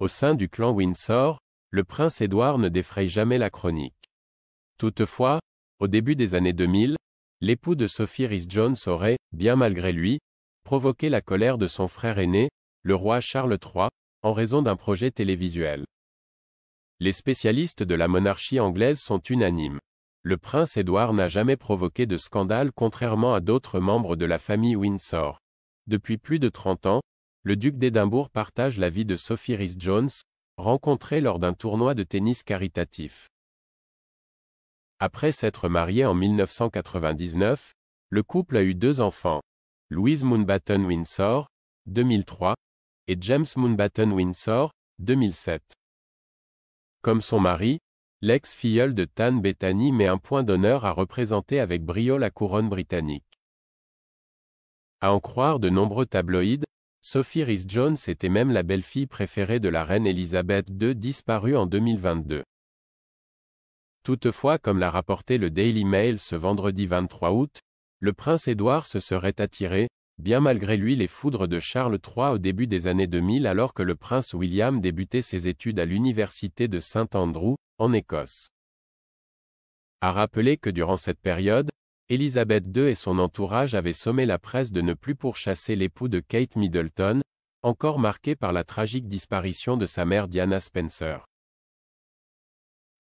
Au sein du clan Windsor, le prince Édouard ne défraye jamais la chronique. Toutefois, au début des années 2000, l'époux de Sophie Rhys-Jones aurait, bien malgré lui, provoqué la colère de son frère aîné, le roi Charles III, en raison d'un projet télévisuel. Les spécialistes de la monarchie anglaise sont unanimes. Le prince Édouard n'a jamais provoqué de scandale contrairement à d'autres membres de la famille Windsor. Depuis plus de 30 ans, le duc d'Édimbourg partage la vie de Sophie Rhys-Jones, rencontrée lors d'un tournoi de tennis caritatif. Après s'être marié en 1999, le couple a eu 2 enfants, Louise Mountbatten Windsor, 2003, et James Mountbatten Windsor, 2007. Comme son mari, l'ex-filleul de Tan Bethany met un point d'honneur à représenter avec brio la couronne britannique. À en croire de nombreux tabloïds, Sophie Rhys-Jones était même la belle-fille préférée de la reine Elisabeth II disparue en 2022. Toutefois, comme l'a rapporté le Daily Mail ce vendredi 23 août, le prince Édouard se serait attiré, bien malgré lui, les foudres de Charles III au début des années 2000 alors que le prince William débutait ses études à l'université de St Andrews, en Écosse. À rappeler que durant cette période, Elisabeth II et son entourage avaient sommé la presse de ne plus pourchasser l'époux de Kate Middleton, encore marqué par la tragique disparition de sa mère Diana Spencer.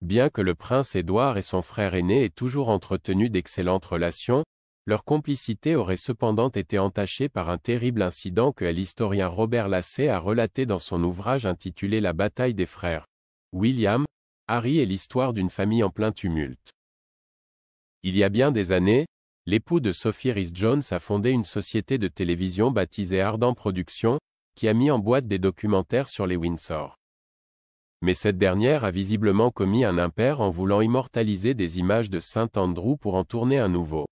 Bien que le prince Édouard et son frère aîné aient toujours entretenu d'excellentes relations, leur complicité aurait cependant été entachée par un terrible incident que l'historien Robert Lassay a relaté dans son ouvrage intitulé La bataille des frères William, Harry et l'histoire d'une famille en plein tumulte. Il y a bien des années, l'époux de Sophie Rhys-Jones a fondé une société de télévision baptisée Ardent Productions, qui a mis en boîte des documentaires sur les Windsor. Mais cette dernière a visiblement commis un impair en voulant immortaliser des images de St Andrews pour en tourner un nouveau.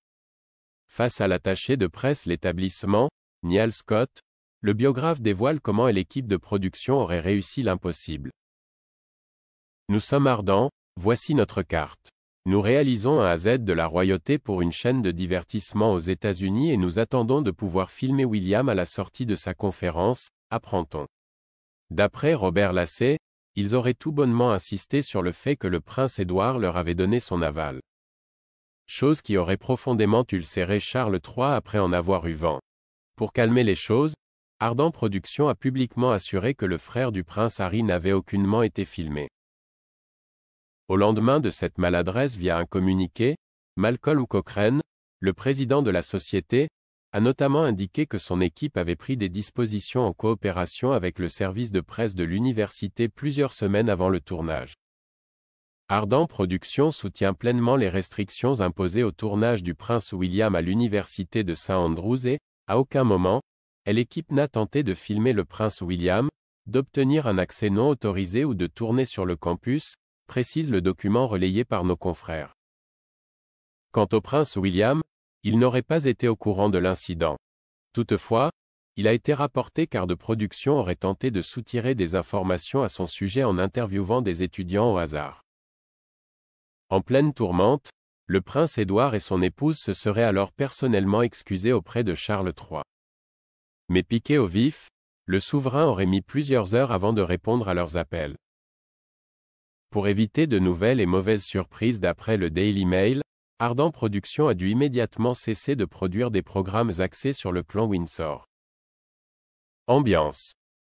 Face à l'attaché de presse l'établissement, Niall Scott, le biographe dévoile comment l'équipe de production aurait réussi l'impossible. Nous sommes ardents, voici notre carte. Nous réalisons un A à Z de la royauté pour une chaîne de divertissement aux États-Unis et nous attendons de pouvoir filmer William à la sortie de sa conférence, apprend-on. D'après Robert Lassay, ils auraient tout bonnement insisté sur le fait que le prince Édouard leur avait donné son aval. Chose qui aurait profondément ulcéré Charles III après en avoir eu vent. Pour calmer les choses, Ardent Productions a publiquement assuré que le frère du prince Harry n'avait aucunement été filmé. Au lendemain de cette maladresse via un communiqué, Malcolm Cochrane, le président de la société, a notamment indiqué que son équipe avait pris des dispositions en coopération avec le service de presse de l'université plusieurs semaines avant le tournage. Ardent Productions soutient pleinement les restrictions imposées au tournage du prince William à l'université de St Andrews et, à aucun moment, l'équipe n'a tenté de filmer le prince William, d'obtenir un accès non autorisé ou de tourner sur le campus, précise le document relayé par nos confrères. Quant au prince William, il n'aurait pas été au courant de l'incident. Toutefois, il a été rapporté qu'Ardent Productions aurait tenté de soutirer des informations à son sujet en interviewant des étudiants au hasard. En pleine tourmente, le prince Édouard et son épouse se seraient alors personnellement excusés auprès de Charles III. Mais piqué au vif, le souverain aurait mis plusieurs heures avant de répondre à leurs appels. Pour éviter de nouvelles et mauvaises surprises d'après le Daily Mail, Ardent Productions a dû immédiatement cesser de produire des programmes axés sur le clan Windsor. Ambiance.